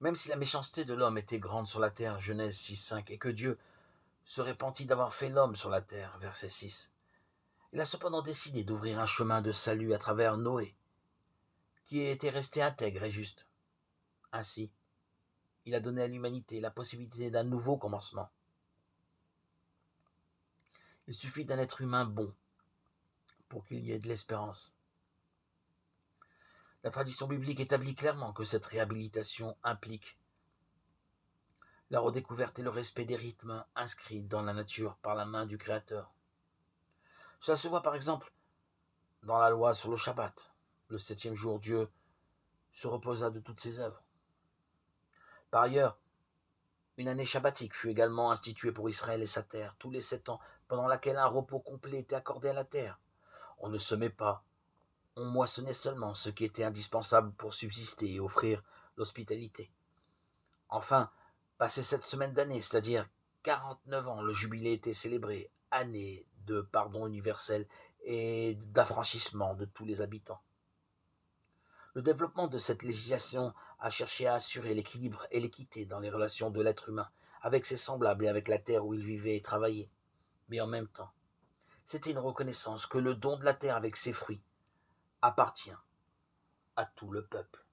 Même si la méchanceté de l'homme était grande sur la terre, Genèse 6,5, et que Dieu se repentit d'avoir fait l'homme sur la terre, verset 6, il a cependant décidé d'ouvrir un chemin de salut à travers Noé, qui était resté intègre et juste. Ainsi, il a donné à l'humanité la possibilité d'un nouveau commencement. Il suffit d'un être humain bon pour qu'il y ait de l'espérance. La tradition biblique établit clairement que cette réhabilitation implique la redécouverte et le respect des rythmes inscrits dans la nature par la main du Créateur. Cela se voit par exemple dans la loi sur le Shabbat. Le septième jour, Dieu se reposa de toutes ses œuvres. Par ailleurs, une année shabbatique fut également instituée pour Israël et sa terre, tous les 7 ans, pendant laquelle un repos complet était accordé à la terre. On ne semait pas, on moissonnait seulement ce qui était indispensable pour subsister et offrir l'hospitalité. Enfin, passé cette semaine d'année, c'est-à-dire 49 ans, le jubilé était célébré, année de pardon universel et d'affranchissement de tous les habitants. Le développement de cette législation a cherché à assurer l'équilibre et l'équité dans les relations de l'être humain avec ses semblables et avec la terre où il vivait et travaillait. Mais en même temps, c'était une reconnaissance que le don de la terre avec ses fruits appartient à tout le peuple.